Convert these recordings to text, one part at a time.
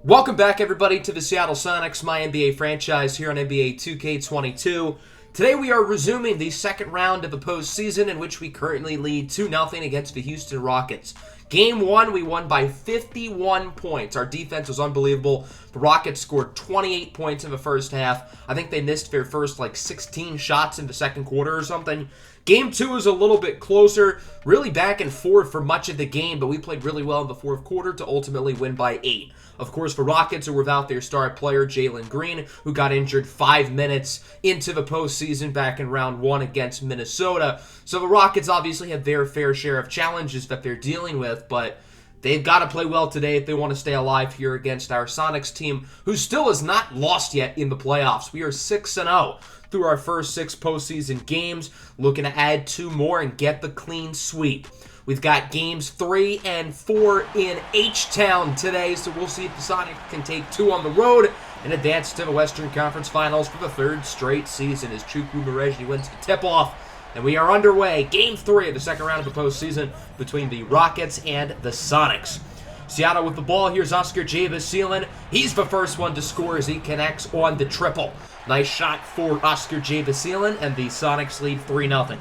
Welcome back, everybody, to the Seattle Sonics, my NBA franchise here on NBA 2K22. Today we are resuming the second round of the postseason, in which we currently lead 2-0 against the Houston Rockets. Game 1, we won by 51 points. Our defense was unbelievable. The Rockets scored 28 points in the first half. I think they missed their first, 16 shots in the second quarter or something. Game 2 was a little bit closer, really back and forth for much of the game, but we played really well in the fourth quarter to ultimately win by 8. Of course, the Rockets are without their star player, Jalen Green, who got injured 5 minutes into the postseason back in round 1 against Minnesota. So the Rockets obviously have their fair share of challenges that they're dealing with, but they've got to play well today if they want to stay alive here against our Sonics team, who still has not lost yet in the playoffs. We are 6-0 through our first 6 postseason games, looking to add 2 more and get the clean sweep. We've got games 3 and 4 in H-Town today, so we'll see if the Sonics can take 2 on the road and advance to the Western Conference Finals for the 3rd straight season as Chukwuma Murejni wins the tip-off. And we are underway. Game 3 of the second round of the postseason between the Rockets and the Sonics. Seattle with the ball. Here's Oscar Jabasielen. He's the first one to score as he connects on the triple. Nice shot for Oscar Jabasielen, and the Sonics lead 3-0.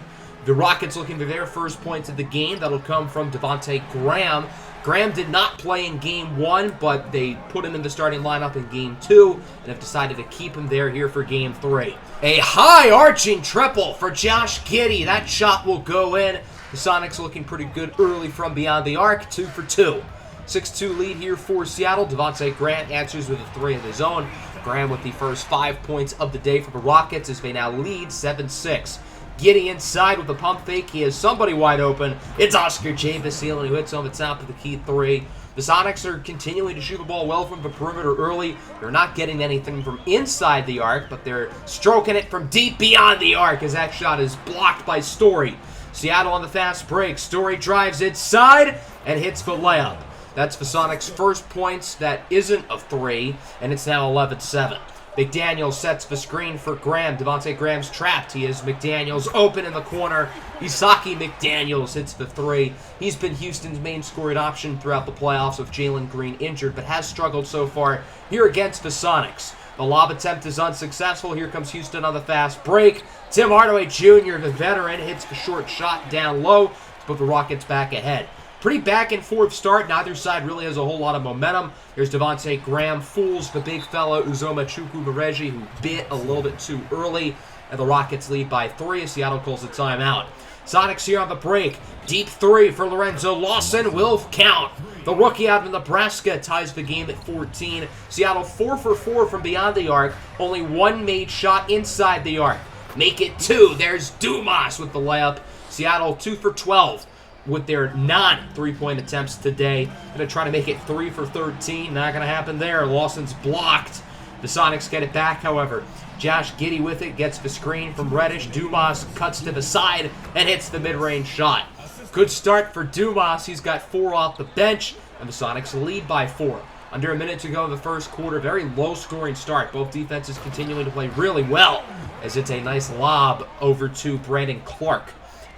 The Rockets looking for their first points of the game. That'll come from Devontae Graham. Graham did not play in Game 1, but they put him in the starting lineup in Game 2 and have decided to keep him there here for Game 3. A high-arching triple for Josh Giddey. That shot will go in. The Sonics looking pretty good early from beyond the arc, 2 for 2. 6-2 lead here for Seattle. Devontae Graham answers with a 3 of his own. Graham with the first 5 points of the day for the Rockets as they now lead 7-6. Giddey inside with the pump fake. He has somebody wide open. It's Oscar Jabasielen who hits on the top of the key 3. The Sonics are continuing to shoot the ball well from the perimeter early. They're not getting anything from inside the arc, but they're stroking it from deep beyond the arc as that shot is blocked by Story. Seattle on the fast break. Story drives inside and hits the layup. That's the Sonics' first points. That isn't a 3, and it's now 11-7. McDaniels sets the screen for Graham. Devontae Graham's trapped. He has McDaniels open in the corner. Isaki McDaniels hits the 3. He's been Houston's main scoring option throughout the playoffs with Jalen Green injured, but has struggled so far here against the Sonics. The lob attempt is unsuccessful. Here comes Houston on the fast break. Tim Hardaway Jr., the veteran, hits the short shot down low to put the Rockets back ahead. Pretty back and forth start. Neither side really has a whole lot of momentum. Here's Devontae Graham, fools the big fellow Uzoma Chukwuma Murejni, who bit a little bit too early, and the Rockets lead by 3. Seattle calls a timeout. Sonics here on the break. Deep 3 for Lorenzo Lawson will count. The rookie out of Nebraska ties the game at 14. Seattle 4 for 4 from beyond the arc. Only 1 made shot inside the arc. Make it 2. There's Dumas with the layup. Seattle 2 for 12. With their non-3-point attempts today. Going to try to make it 3 for 13. Not going to happen there. Lawson's blocked. The Sonics get it back, however. Josh Giddey with it, gets the screen from Reddish. Dumas cuts to the side and hits the mid-range shot. Good start for Dumas. He's got 4 off the bench, and the Sonics lead by 4. Under a minute to go in the first quarter. Very low-scoring start. Both defenses continuing to play really well, as it's a nice lob over to Brandon Clark.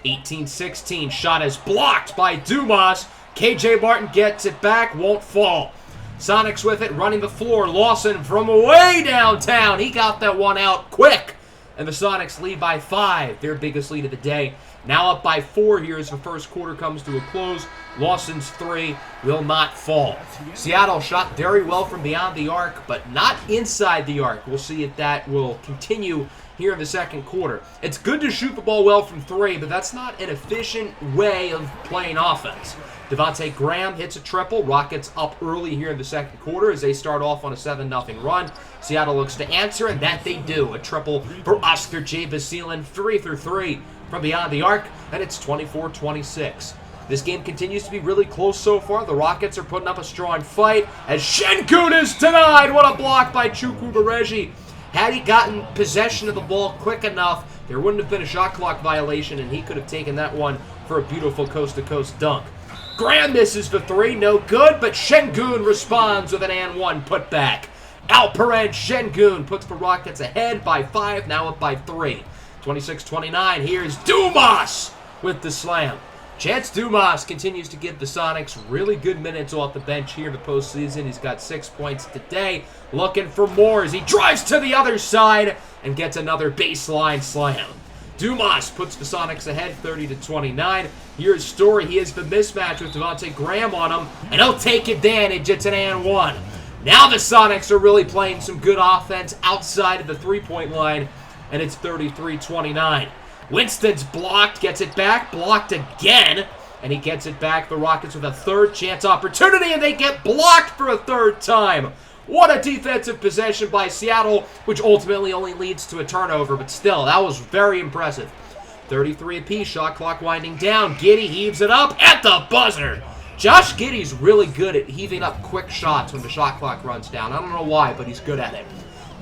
18-16, shot is blocked by Dumas. KJ Martin gets it back, won't fall. Sonics with it, running the floor. Lawson from way downtown. He got that one out quick. And the Sonics lead by 5, their biggest lead of the day. Now up by 4 here as the first quarter comes to a close. Lawson's 3 will not fall. Seattle shot very well from beyond the arc, but not inside the arc. We'll see if that will continue here in the second quarter. It's good to shoot the ball well from 3, but that's not an efficient way of playing offense. Devontae Graham hits a triple. Rockets up early here in the second quarter as they start off on a 7-0 run. Seattle looks to answer, and that they do. A triple for Oscar Jabasielen, 3 for 3 from beyond the arc, and it's 24-26. This game continues to be really close so far. The Rockets are putting up a strong fight as Şengün is denied. What a block by Chukwuma Murejni. Had he gotten possession of the ball quick enough, there wouldn't have been a shot clock violation, and he could have taken that one for a beautiful coast-to-coast dunk. Graham misses the 3, no good, but Şengün responds with an and 1 putback. Alperen Şengün puts the Rockets ahead by 5, now up by 3. 26-29, here's Dumas with the slam. Chance Dumas continues to give the Sonics really good minutes off the bench here in the postseason. He's got 6 points today, looking for more as he drives to the other side and gets another baseline slam. Dumas puts the Sonics ahead 30-29. Here's Story. He has the mismatch with Devontae Graham on him, and he'll take advantage. It's an and one. Now the Sonics are really playing some good offense outside of the three-point line, and it's 33-29. Winston's blocked, gets it back, blocked again, and he gets it back. The Rockets with a third chance opportunity, and they get blocked for a third time. What a defensive possession by Seattle, which ultimately only leads to a turnover, but still, that was very impressive. 33 apiece, shot clock winding down. Giddey heaves it up at the buzzer. Josh Giddey's really good at heaving up quick shots when the shot clock runs down. I don't know why, but he's good at it.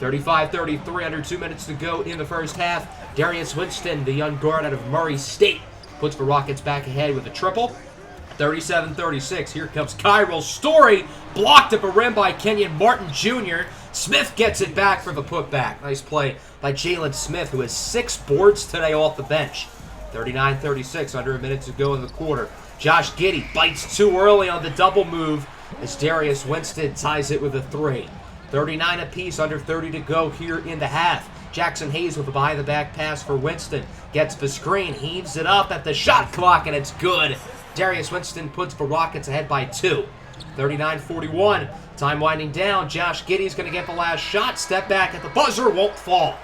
35-33, under 2 minutes to go in the first half. Darius Winston, the young guard out of Murray State, puts the Rockets back ahead with a triple. 37-36, here comes Kyril Story, blocked at the rim by Kenyon Martin Jr. Smith gets it back for the putback. Nice play by Jalen Smith, who has 6 boards today off the bench. 39-36, under a minute to go in the quarter. Josh Giddey bites too early on the double move as Darius Winston ties it with a 3. 39 apiece, under 30 to go here in the half. Jackson Hayes with a behind-the-back pass for Winston. Gets the screen, heaves it up at the shot clock, and it's good. Darius Winston puts the Rockets ahead by 2. 39-41, time winding down. Josh Giddey's going to get the last shot. Step back at the buzzer, won't fall.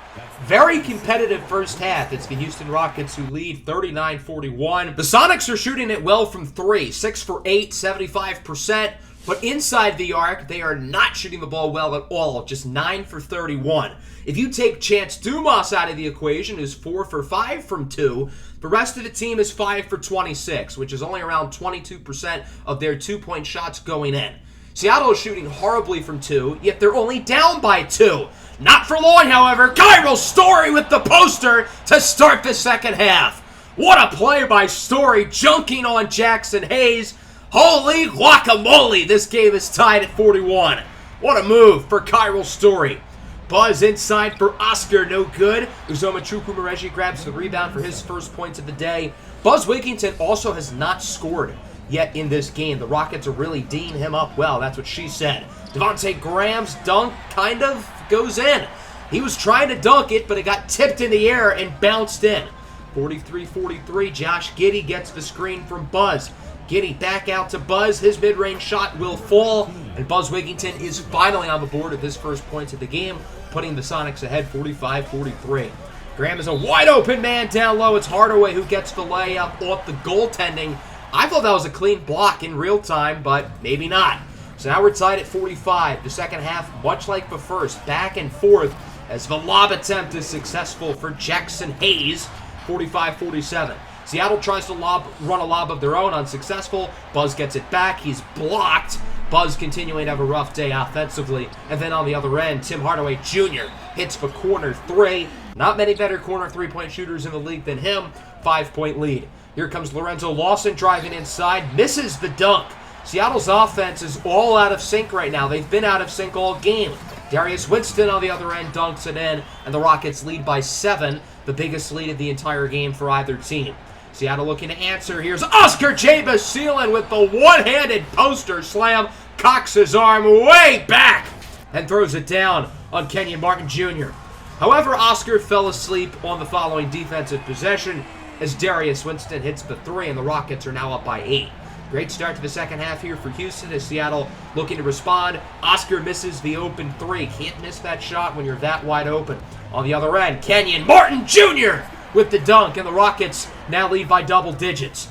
Very competitive first half. It's the Houston Rockets who lead 39-41. The Sonics are shooting it well from 3. 6 for 8, 75%. But inside the arc, they are not shooting the ball well at all, just 9 for 31. If you take Chance Dumas out of the equation, who's 4 for 5 from 2, the rest of the team is 5 for 26, which is only around 22% of their two-point shots going in. Seattle is shooting horribly from 2, yet they're only down by 2. Not for long, however. Kyril Story with the poster to start the second half. What a play by Story, junking on Jackson Hayes. Holy guacamole, this game is tied at 41. What a move for Kyril Story. Buzz inside for Oscar, no good. Uzoma Chukwumereji grabs the rebound for his first points of the day. Buzz Wigginton also has not scored yet in this game. The Rockets are really D'ing him up well, that's what she said. Devontae Graham's dunk kind of goes in. He was trying to dunk it, but it got tipped in the air and bounced in. 43-43, Josh Giddey gets the screen from Buzz. Giddey back out to Buzz. His mid-range shot will fall, and Buzz Wigginton is finally on the board with his first points of the game, putting the Sonics ahead 45-43. Graham is a wide-open man down low. It's Hardaway who gets the layup off the goaltending. I thought that was a clean block in real time, but maybe not. So now we're tied at 45. The second half, much like the first, back and forth as the lob attempt is successful for Jackson Hayes, 45-47. Seattle tries to run a lob of their own, unsuccessful. Buzz gets it back. He's blocked. Buzz continuing to have a rough day offensively. And then on the other end, Tim Hardaway Jr. hits the corner 3. Not many better corner three-point shooters in the league than him. 5-point lead. Here comes Lorenzo Lawson driving inside. Misses the dunk. Seattle's offense is all out of sync right now. They've been out of sync all game. Darius Winston on the other end dunks it in, and the Rockets lead by 7, the biggest lead of the entire game for either team. Seattle looking to answer. Here's Oscar Basile with the one-handed poster slam. Cocks his arm way back and throws it down on Kenyon Martin Jr. However, Oscar fell asleep on the following defensive possession as Darius Winston hits the 3, and the Rockets are now up by 8. Great start to the second half here for Houston as Seattle looking to respond. Oscar misses the open 3. Can't miss that shot when you're that wide open. On the other end, Kenyon Martin Jr. with the dunk, and the Rockets now lead by double digits.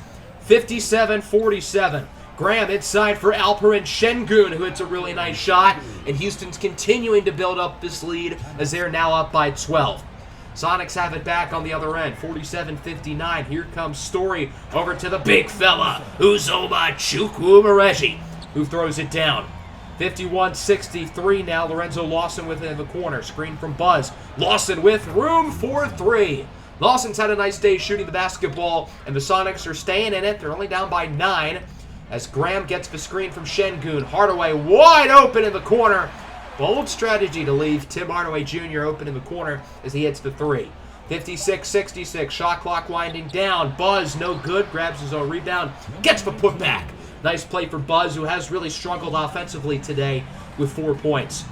57-47. Graham inside for Alperen Şengün, who hits a really nice shot, and Houston's continuing to build up this lead as they're now up by 12. Sonics have it back on the other end, 47-59. Here comes Story over to the big fella, Uzoma Chukwumereji, who throws it down. 51-63 now. Lorenzo Lawson within the corner. Screen from Buzz. Lawson with room for 3. Lawson's had a nice day shooting the basketball, and the Sonics are staying in it. They're only down by 9 as Graham gets the screen from Şengün. Hardaway wide open in the corner. Bold strategy to leave Tim Hardaway Jr. open in the corner as he hits the 3. 56-66, shot clock winding down. Buzz, no good, grabs his own rebound, gets the putback. Nice play for Buzz, who has really struggled offensively today with 4 points.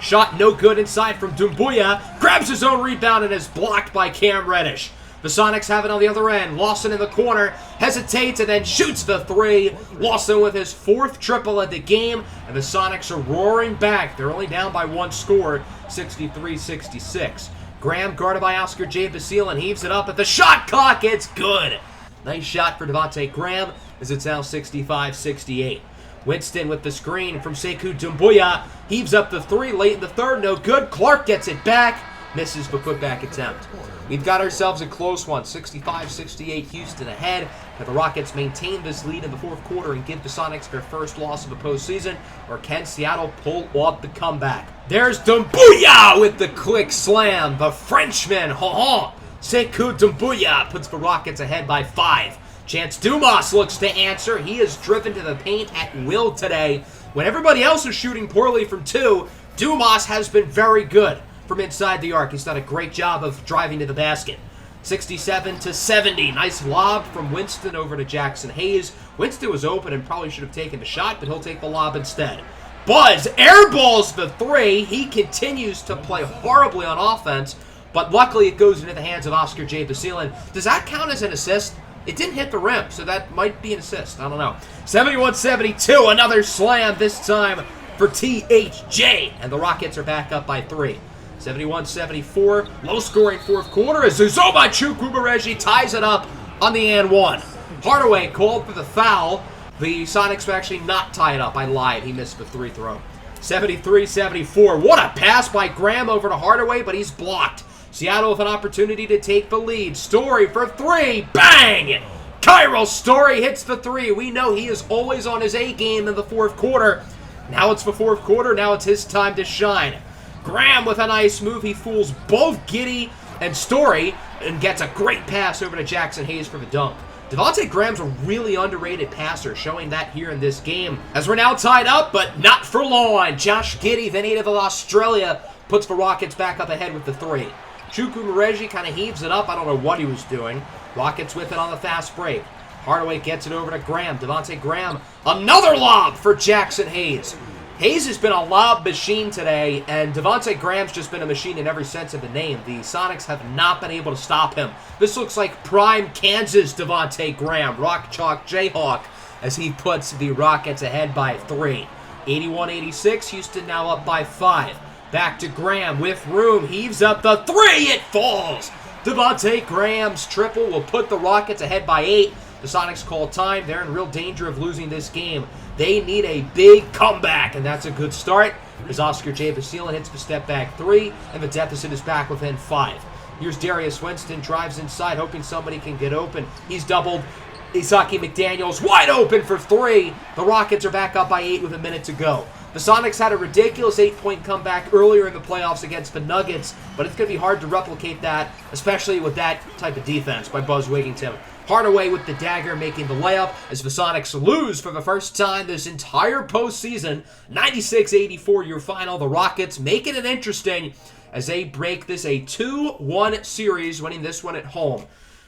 Shot no good inside from Doumbouya, grabs his own rebound and is blocked by Cam Reddish. The Sonics have it on the other end. Lawson in the corner, hesitates and then shoots the three. Lawson with his 4th triple of the game, and the Sonics are roaring back. They're only down by 1 score, 63-66. Graham guarded by Oscar J. Basile and heaves it up at the shot clock. It's good. Nice shot for Devontae Graham as it's now 65-68. Winston with the screen from Sekou Doumbouya. Heaves up the 3 late in the 3rd. No good. Clark gets it back. Misses the putback attempt. We've got ourselves a close one. 65-68 Houston ahead. Can the Rockets maintain this lead in the 4th quarter and give the Sonics their first loss of the postseason? Or can Seattle pull off the comeback? There's Doumbouya with the quick slam. The Frenchman, Sekou Doumbouya puts the Rockets ahead by 5. Chance Dumas looks to answer. He is driven to the paint at will today. When everybody else is shooting poorly from 2, Dumas has been very good from inside the arc. He's done a great job of driving to the basket. 67-70. Nice lob from Winston over to Jackson Hayes. Winston was open and probably should have taken the shot, but he'll take the lob instead. Buzz airballs the 3. He continues to play horribly on offense, but luckily it goes into the hands of Oscar J. Basile. Does that count as an assist? It didn't hit the rim, so that might be an assist. I don't know. 71-72. Another slam, this time for THJ. And the Rockets are back up by 3. 71-74, low-scoring 4th quarter as Uzoma Chukwuemeka ties it up on the and 1. Hardaway called for the foul. The Sonics were actually not tie it up. I lied. He missed the 3 throw. 73-74. What a pass by Graham over to Hardaway, but he's blocked. Seattle with an opportunity to take the lead. Story for 3. Bang! Kyril Story hits the 3. We know he is always on his A game in the 4th quarter. Now it's the 4th quarter. Now it's his time to shine. Graham with a nice move. He fools both Giddey and Story and gets a great pass over to Jackson Hayes for the dunk. Devontae Graham's a really underrated passer, showing that here in this game. As we're now tied up, but not for long. Josh Giddey, the native of Australia, puts the Rockets back up ahead with the 3. Chukwuemeka kind of heaves it up. I don't know what he was doing. Rockets with it on the fast break. Hardaway gets it over to Graham. Devontae Graham, another lob for Jackson Hayes. Hayes has been a lob machine today, and Devontae Graham's just been a machine in every sense of the name. The Sonics have not been able to stop him. This looks like prime Kansas Devontae Graham, Rock Chalk Jayhawk, as he puts the Rockets ahead by 3. 81-86, Houston now up by 5. Back to Graham with room, heaves up the 3, it falls! Devontae Graham's triple will put the Rockets ahead by 8. The Sonics call time. They're in real danger of losing this game. They need a big comeback, and that's a good start as Oscar J. Basile hits the step-back 3, and the deficit is back within 5. Here's Darius Winston, drives inside, hoping somebody can get open. He's doubled. Isaki McDaniels wide open for 3. The Rockets are back up by 8 with a minute to go. The Sonics had a ridiculous 8-point comeback earlier in the playoffs against the Nuggets, but it's going to be hard to replicate that, especially with that type of defense by Buzz Wigginton. Hardaway with the dagger making the layup as the Sonics lose for the first time this entire postseason. 96-84 your final. The Rockets making it interesting as they break this a 2-1 series, winning this one at home.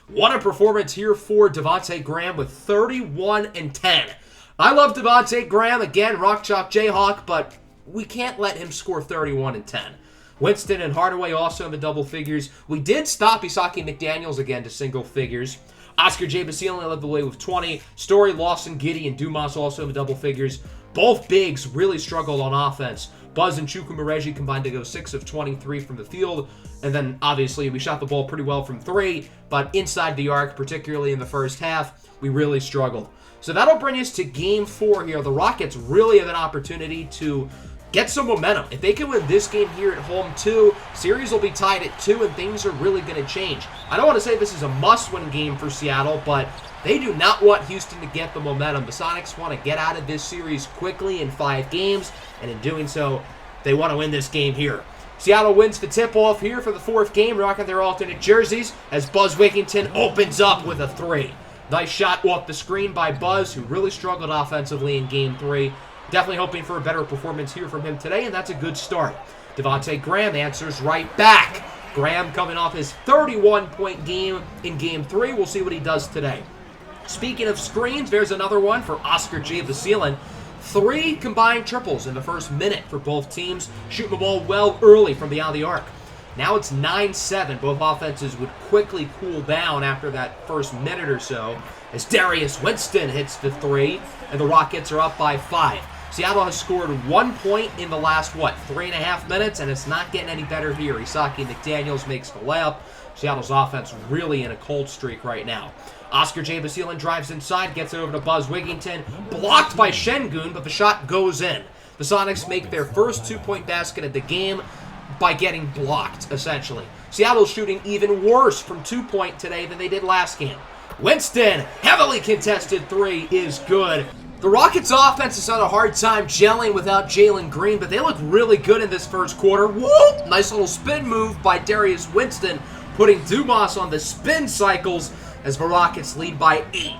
What a performance here for Devontae Graham with 31-10. I love Devontae Graham, again, Rock Chalk Jayhawk, but we can't let him score 31-10. Winston and Hardaway also in the double figures. We did stop Isaki McDaniels again to single figures. Oscar J. Basile led the way with 20. Story, Lawson, Giddey, and Dumas also in the double figures. Both bigs really struggled on offense. Buzz and Chukwuemeka combined to go 6 of 23 from the field. And then, obviously, we shot the ball pretty well from 3. But inside the arc, particularly in the first half, we really struggled. So that'll bring us to Game 4 here. The Rockets really have an opportunity to get some momentum. If they can win this game here at home too, series will be tied at 2 and things are really going to change. I don't want to say this is a must-win game for Seattle, but they do not want Houston to get the momentum. The Sonics want to get out of this series quickly in 5 games, and in doing so, they want to win this game here. Seattle wins the tip-off here for the 4th game, rocking their alternate jerseys as Buzz Wigginton opens up with a 3. Nice shot off the screen by Buzz, who really struggled offensively in Game 3. Definitely hoping for a better performance here from him today, and that's a good start. Devontae Graham answers right back. Graham coming off his 31-point game in Game 3. We'll see what he does today. Speaking of screens, there's another one for Oscar J. Vasilen. 3 combined triples in the first minute for both teams, shooting the ball well early from beyond the arc. Now it's 9-7. Both offenses would quickly cool down after that first minute or so as Darius Winston hits the 3, and the Rockets are up by 5. Seattle has scored 1 point in the last, 3.5 minutes, and it's not getting any better here. Isaki McDaniels makes the layup. Seattle's offense really in a cold streak right now. Oscar J. Vasilen drives inside, gets it over to Buzz Wigginton, blocked by Şengün, but the shot goes in. The Sonics make their first 2-point basket of the game by getting blocked, essentially. Seattle's shooting even worse from 2-point today than they did last game. Winston, heavily contested 3 is good. The Rockets' offense has had a hard time gelling without Jalen Green, but they look really good in this first quarter. Whoop! Nice little spin move by Darius Winston, putting Dumas on the spin cycles as the Rockets lead by 8.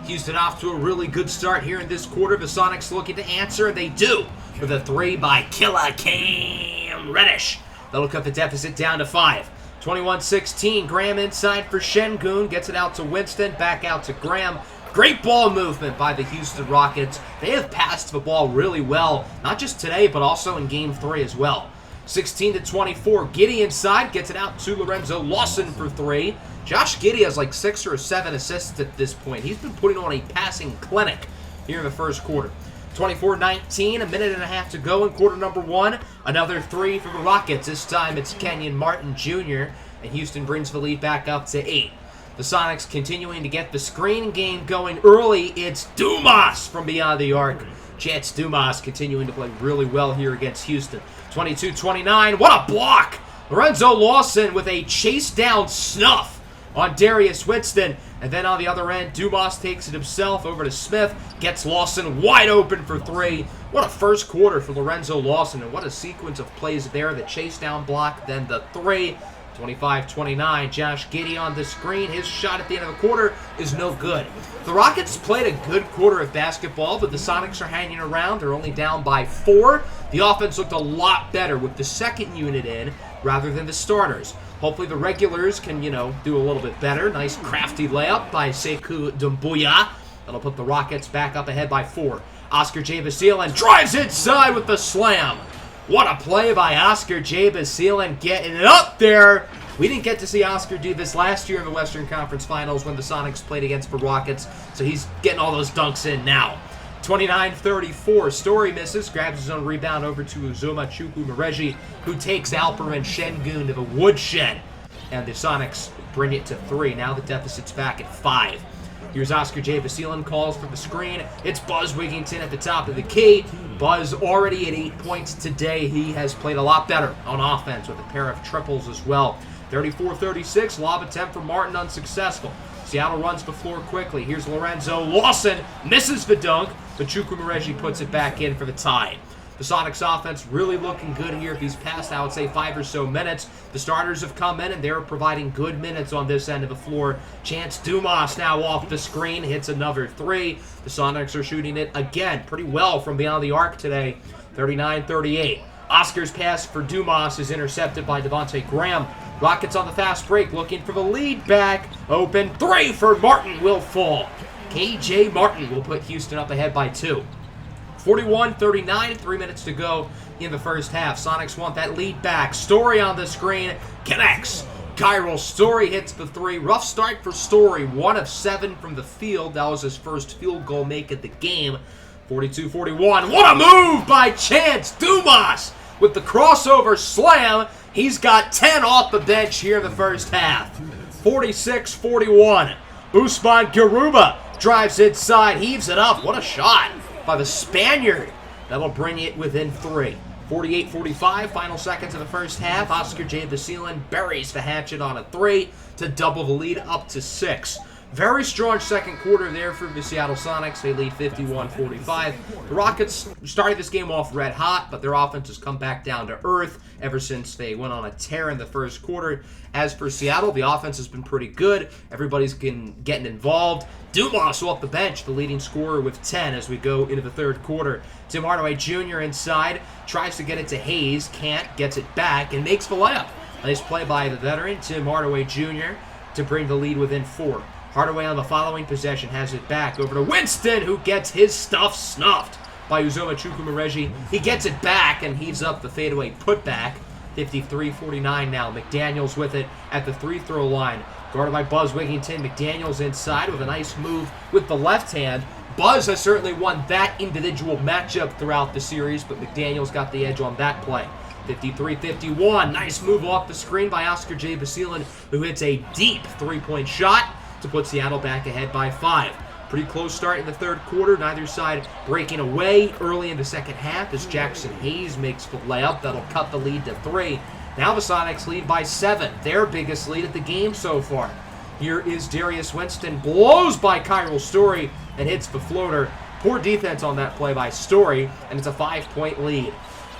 Houston off to a really good start here in this quarter. The Sonics looking to answer, and they do, with a 3 by Killer Cam Reddish. That'll cut the deficit down to 5. 21-16, Graham inside for Şengün, gets it out to Winston, back out to Graham. Great ball movement by the Houston Rockets. They have passed the ball really well, not just today, but also in Game 3 as well. 16-24, Giddey inside, gets it out to Lorenzo Lawson for 3. Josh Giddey has like 6 or 7 assists at this point. He's been putting on a passing clinic here in the first quarter. 24-19, a minute and a half to go in quarter number 1. Another 3 for the Rockets. This time it's Kenyon Martin Jr., and Houston brings the lead back up to 8. The Sonics continuing to get the screen game going early. It's Dumas from beyond the arc. Chance Dumas continuing to play really well here against Houston. 22-29, what a block! Lorenzo Lawson with a chase down snuff on Darius Winston. And then on the other end, Dumas takes it himself over to Smith, gets Lawson wide open for 3. What a first quarter for Lorenzo Lawson, and what a sequence of plays there. The chase down block, then the 3. 25-29, Josh Giddey on the screen. His shot at the end of the quarter is no good. The Rockets played a good quarter of basketball, but the Sonics are hanging around. They're only down by 4. The offense looked a lot better with the second unit in rather than the starters. Hopefully the regulars can, do a little bit better. Nice crafty layup by Sekou Doumbouya. That'll put the Rockets back up ahead by 4. Oscar J. Vasilen drives inside with the slam. What a play by Oscar J. Vasilen getting it up there. We didn't get to see Oscar do this last year in the Western Conference Finals when the Sonics played against the Rockets, so he's getting all those dunks in now. 29-34, Story misses, grabs his own rebound over to Uzoma Chukwumereji, who takes Alperen Şengün to the woodshed. And the Sonics bring it to 3. Now the deficit's back at 5. Here's Oscar J. Vasilen, calls for the screen. It's Buzz Wigginton at the top of the key. Buzz already at 8 points today. He has played a lot better on offense with a pair of triples as well. 34-36, lob attempt for Martin unsuccessful. Seattle runs the floor quickly. Here's Lorenzo Lawson, misses the dunk, but Chukwumereji puts it back in for the tie. The Sonics offense really looking good here these past, I would say, 5 or so minutes. The starters have come in, and they're providing good minutes on this end of the floor. Chance Dumas now off the screen, hits another 3. The Sonics are shooting it again pretty well from beyond the arc today, 39-38. Oscar's pass for Dumas is intercepted by Devontae Graham. Rockets on the fast break, looking for the lead back. Open 3 for Martin will fall. KJ Martin will put Houston up ahead by 2. 41-39, 3 minutes to go in the first half. Sonics want that lead back. Story on the screen, connects. Kyril Story hits the 3. Rough start for Story, 1 of 7 from the field. That was his first field goal make of the game. 42-41, what a move by Chance Dumas with the crossover slam. He's got 10 off the bench here in the first half. 46-41, Usman Garuba drives inside, heaves it up. What a shot by the Spaniard. That'll bring it within 3. 48-45, final seconds of the first half. Oscar J. Vasilen buries the hatchet on a 3 to double the lead up to 6. Very strong second quarter there for the Seattle Sonics. They lead 51-45. The Rockets started this game off red hot, but their offense has come back down to earth ever since they went on a tear in the first quarter. As for Seattle, the offense has been pretty good. Everybody's getting involved. Dumas off the bench, the leading scorer with 10 as we go into the third quarter. Tim Hardaway Jr. inside, tries to get it to Hayes, can't, gets it back, and makes the layup. Nice play by the veteran, Tim Hardaway Jr., to bring the lead within 4. Hardaway on the following possession has it back over to Winston, who gets his stuff snuffed by Uzoma Chukwuemeka. He gets it back and heaves up the fadeaway putback. 53-49 now. McDaniels with it at the free-throw line. Guarded by Buzz Wigginton. McDaniels inside with a nice move with the left hand. Buzz has certainly won that individual matchup throughout the series, but McDaniels got the edge on that play. 53-51. Nice move off the screen by Oscar J. Basilan, who hits a deep three-point shot to put Seattle back ahead by 5. Pretty close start in the third quarter. Neither side breaking away early in the second half as Jackson Hayes makes the layup. That'll cut the lead to 3. Now the Sonics lead by 7. Their biggest lead at the game so far. Here is Darius Winston. Blows by Kyril Story and hits the floater. Poor defense on that play by Story, and it's a 5-point lead.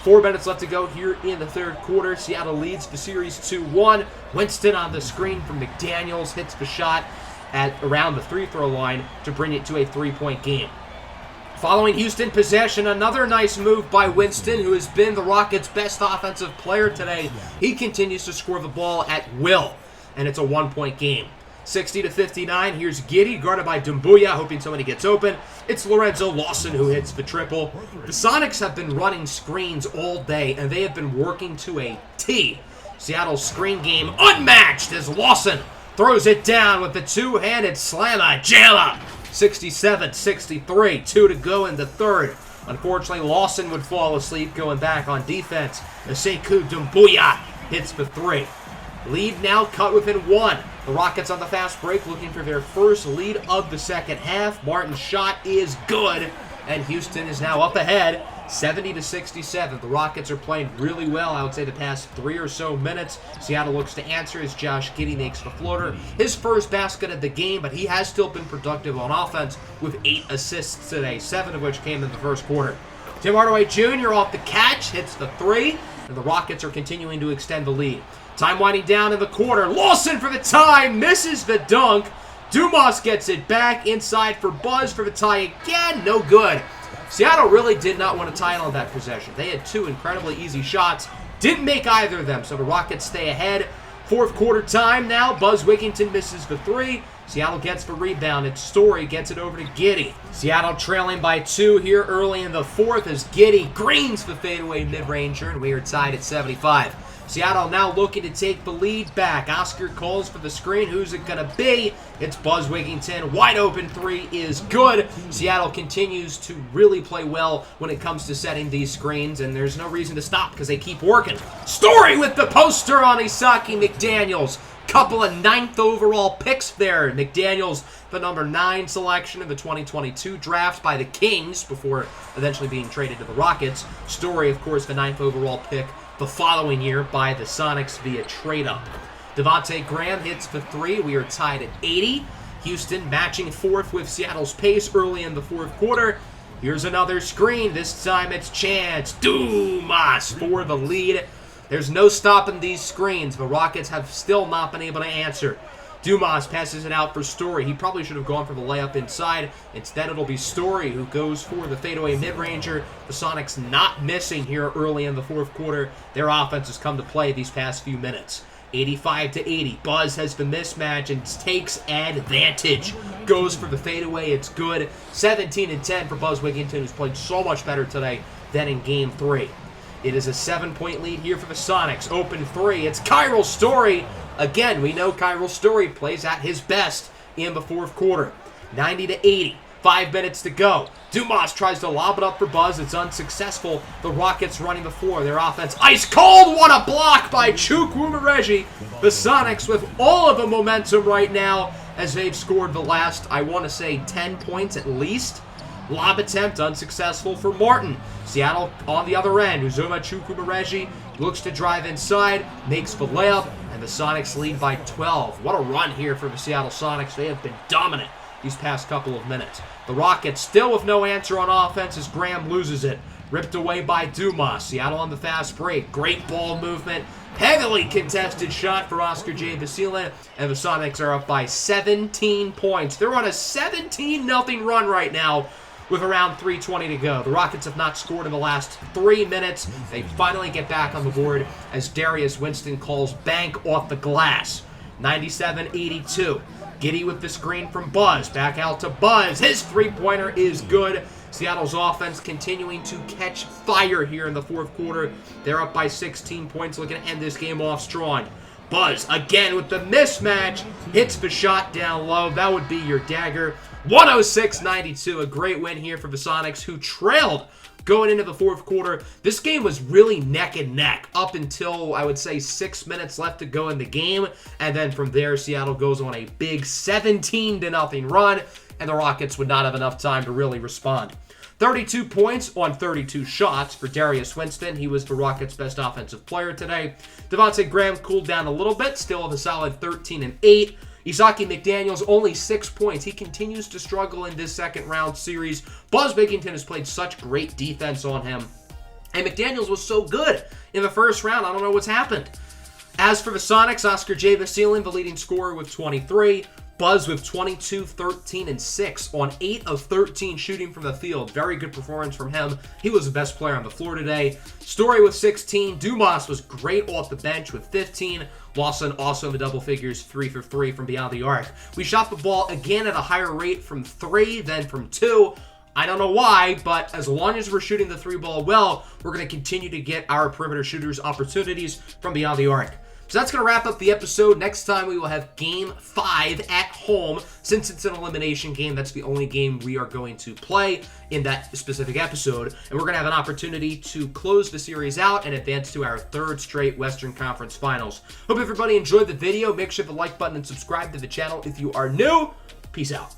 4 minutes left to go here in the third quarter. Seattle leads the series 2-1. Winston on the screen from McDaniels hits the shot at around the free-throw line to bring it to a 3-point game. Following Houston possession, another nice move by Winston, who has been the Rockets' best offensive player today. He continues to score the ball at will, and it's a 1-point game. 60-59, here's Giddey, guarded by Doumbouya, hoping somebody gets open. It's Lorenzo Lawson who hits the triple. The Sonics have been running screens all day, and they have been working to a T. Seattle's screen game unmatched as Lawson throws it down with the two-handed slammer, jammer. 67-63, 2 to go in the third. Unfortunately, Lawson would fall asleep going back on defense. Sekou Doumbouya hits the 3. Lead now cut within 1. The Rockets on the fast break looking for their first lead of the second half. Martin's shot is good, and Houston is now up ahead, 70-67. The Rockets are playing really well, I would say, the past 3 or so minutes. Seattle looks to answer as Josh Giddey makes the floater. His first basket of the game, but he has still been productive on offense with 8 assists today, 7 of which came in the first quarter. Tim Hardaway Jr. off the catch, hits the 3, and the Rockets are continuing to extend the lead. Time winding down in the quarter. Lawson for the tie, misses the dunk. Dumas gets it back inside for Buzz for the tie again, no good. Seattle really did not want to tie on that possession. They had 2 incredibly easy shots, didn't make either of them, so the Rockets stay ahead. Fourth quarter time now. Buzz Wigginton misses the 3. Seattle gets the rebound, and Story gets it over to Giddey. Seattle trailing by 2 here early in the fourth as Giddey greens the fadeaway mid-ranger, and we are tied at 75. Seattle now looking to take the lead back. Oscar calls for the screen. Who's it going to be? It's Buzz Wigginton. Wide open 3 is good. Seattle continues to really play well when it comes to setting these screens, and there's no reason to stop because they keep working. Story with the poster on Isaki McDaniels. Couple of 9th overall picks there. McDaniels, the number 9 selection of the 2022 draft by the Kings before eventually being traded to the Rockets. Story, of course, the 9th overall pick the following year by the Sonics via trade-up. Devontae Graham hits the 3. We are tied at 80. Houston matching 4th with Seattle's pace early in the fourth quarter. Here's another screen. This time it's Chance Dumas for the lead. There's no stopping these screens. The Rockets have still not been able to answer. Dumas passes it out for Story. He probably should have gone for the layup inside. Instead, it'll be Story who goes for the fadeaway mid-ranger. The Sonics not missing here early in the fourth quarter. Their offense has come to play these past few minutes. 85-80. Buzz has the mismatch and takes advantage. Goes for the fadeaway. It's good. 17-10 for Buzz Wigginton, who's played so much better today than in Game 3. It is a 7-point lead here for the Sonics. Open 3. It's Kyril Story. Again, we know Kyril Story plays at his best in the fourth quarter. 90-80. 5 minutes to go. Dumas tries to lob it up for Buzz. It's unsuccessful. The Rockets running the floor. Their offense ice cold. What a block by Chukwuemeka. The Sonics with all of the momentum right now as they've scored the last, I want to say, 10 points at least. Lob attempt unsuccessful for Martin. Seattle on the other end. Uzoma Chukwuemeka looks to drive inside, makes the layup, and the Sonics lead by 12. What a run here for the Seattle Sonics. They have been dominant these past couple of minutes. The Rockets still with no answer on offense as Graham loses it. Ripped away by Dumas. Seattle on the fast break. Great ball movement. Heavily contested shot for Oscar J. Basilan, and the Sonics are up by 17 points. They're on a 17-0 run right now. with around 3:20 to go. The Rockets have not scored in the last 3 minutes. They finally get back on the board as Darius Winston calls bank off the glass. 97-82. Giddey with the screen from Buzz. Back out to Buzz. His three-pointer is good. Seattle's offense continuing to catch fire here in the fourth quarter. They're up by 16 points, looking to end this game off strong. Buzz again with the mismatch. Hits the shot down low. That would be your dagger. 106-92. A great win here for the Sonics, who trailed going into the fourth quarter. This game was really neck and neck up until, I would say, 6 minutes left to go in the game. And then from there, Seattle goes on a big 17-0 run, and the Rockets would not have enough time to really respond. 32 points on 32 shots for Darius Winston. He was the Rockets' best offensive player today. Devontae Graham cooled down a little bit, still with a solid 13 and 8. Isaki McDaniels only 6 points. He continues to struggle in this second round series. Buzz Bigginton has played such great defense on him. And McDaniels was so good in the first round. I don't know what's happened. As for the Sonics, Oscar J. Vasilin, the leading scorer with 23. Buzz with 22, 13, and 6 on 8 of 13 shooting from the field. Very good performance from him. He was the best player on the floor today. Story with 16. Dumas was great off the bench with 15. Lawson also in the double figures, 3 for 3 from beyond the arc. We shot the ball again at a higher rate from 3 than from 2. I don't know why, but as long as we're shooting the 3 ball well, we're going to continue to get our perimeter shooters opportunities from beyond the arc. So that's going to wrap up the episode. Next time we will have Game 5 at home. Since it's an elimination game, that's the only game we are going to play in that specific episode. And we're going to have an opportunity to close the series out and advance to our 3rd straight Western Conference Finals. Hope everybody enjoyed the video. Make sure to like button and subscribe to the channel if you are new. Peace out.